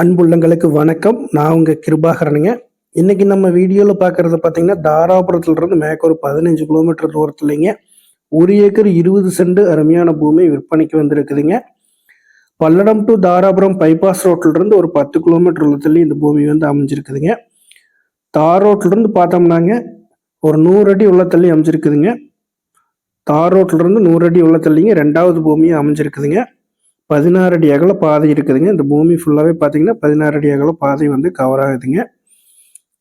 அன்புள்ளங்களுக்கு வணக்கம். நான் உங்க கிருபாகரனுங்க. இன்னைக்கு நம்ம வீடியோவில் பார்க்கறது பார்த்தீங்கன்னா, தாராபுரத்துலேருந்து மேற்கு ஒரு 15 கிலோமீட்டர் தூரத்துலைங்க 1 ஏக்கர் 20 சென்ட் அருமையான பூமி விற்பனைக்கு வந்திருக்குதுங்க. பல்லடம் டு தாராபுரம் பைபாஸ் ரோட்லேருந்து ஒரு 10 கிலோமீட்டர் தள்ளி இந்த பூமி வந்து அமைஞ்சிருக்குதுங்க. தார் ரோட்லேருந்து பார்த்தோம்னாங்க ஒரு 100 அடி உள்ள தள்ளி அமைஞ்சிருக்குதுங்க. தார் ரோட்லேருந்து 100 அடி உள்ள தள்ளிங்க ரெண்டாவது பூமியும் அமைஞ்சிருக்குதுங்க. 16 அடி அகல பாதை இருக்குதுங்க. இந்த பூமி ஃபுல்லாகவே பார்த்தீங்கன்னா 16 அடி அகல பாதை வந்து கவர் ஆகுதுங்க.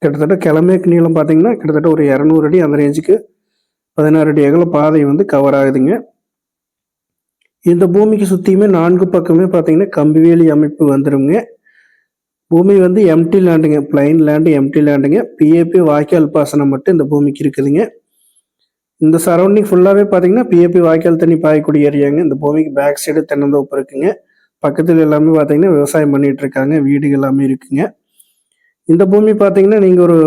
கிட்டத்தட்ட கிழமைக்கு நீளம் பார்த்தீங்கன்னா கிட்டத்தட்ட ஒரு 200 அடி அந்த ரேஞ்சுக்கு 16 அடி அகல பாதை வந்து கவர் ஆகுதுங்க. இந்த பூமிக்கு சுற்றியுமே 4 பக்கமே பார்த்தீங்கன்னா கம்பிவேலி அமைப்பு வந்துடுங்க. பூமி வந்து எம்டி லேண்டுங்க, பிளைன் லேண்டு, எம்டி லேண்டுங்க. பிஏபி வாய்க்கால் பாசனம் மட்டும் இந்த பூமிக்கு இருக்குதுங்க. இந்த சரௌண்டிங் ஃபுல்லாகவே பார்த்தீங்கன்னா பிஏபி வாய்க்கால் தண்ணி பாயக்கூடிய ஏரியாங்க. இந்த பூமிக்கு பேக் சைடு தென்னந்தோப்பு இருக்குங்க. பக்கத்தில் எல்லாமே பார்த்தீங்கன்னா விவசாயம் பண்ணிட்டு இருக்காங்க. வீடுகள் எல்லாமே இருக்குங்க. இந்த பூமி பார்த்தீங்கன்னா நீங்கள் ஒரு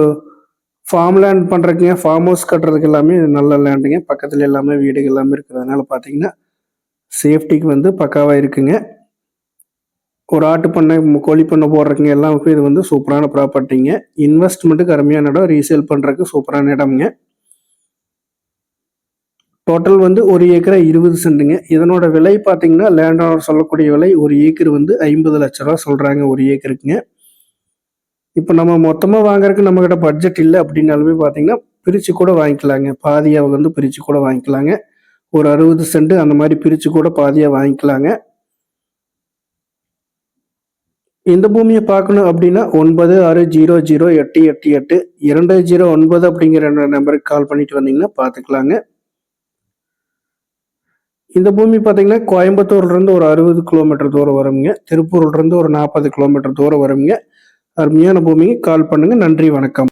ஃபார்ம் லேண்ட் பண்ணுறதுக்குங்க, ஃபார்ம் ஹவுஸ் கட்டுறதுக்கு எல்லாமே நல்ல லேண்டுங்க. பக்கத்தில் எல்லாமே வீடுகள் எல்லாமே இருக்கிறதுனால பார்த்தீங்கன்னா சேஃப்டிக்கு வந்து பக்காவாக இருக்குங்க. ஒரு ஆட்டு பண்ணை, கோழி பண்ணை போடுறதுக்குங்க எல்லாருக்கும் இது வந்து சூப்பரான ப்ராப்பர்ட்டிங்க. இன்வெஸ்ட்மெண்ட்டுக்கு அருமையான இடம், ரீசேல் பண்ணுறதுக்கு சூப்பரான இடம்ங்க. டோட்டல் வந்து 1 ஏக்கரா 20 சென்ட்டுங்க. இதனோட விலை பார்த்தீங்கன்னா லேண்ட் ஓனர் சொல்லக்கூடிய விலை 1 ஏக்கர் வந்து 50 லட்ச ரூபா சொல்கிறாங்க 1 ஏக்கருக்குங்க. இப்போ நம்ம மொத்தமாக வாங்குறதுக்கு நம்மக்கிட்ட பட்ஜெட் இல்லை அப்படின்னாலுமே பார்த்தீங்கன்னா பிரித்து கூட வாங்கிக்கலாங்க. பாதியாக வந்து பிரித்து கூட வாங்கிக்கலாங்க. ஒரு 60 சென்ட் அந்த மாதிரி பிரித்து கூட பாதியாக வாங்கிக்கலாங்க. இந்த பூமியை பார்க்கணும் அப்படின்னா 9600888209 அப்படிங்கிற நம்பருக்கு கால் பண்ணிட்டு வந்தீங்கன்னா பார்த்துக்கலாங்க. இந்த பூமி பார்த்தீங்கன்னா கோயம்புத்தூர்லேருந்து ஒரு 60 கிலோமீட்டர் தூரம் வருங்க. திருப்பூர்லேருந்து ஒரு 40 கிலோமீட்டர் தூரம் வருங்க. அருமையான பூமிக்கு கால் பண்ணுங்கள். நன்றி, வணக்கம்.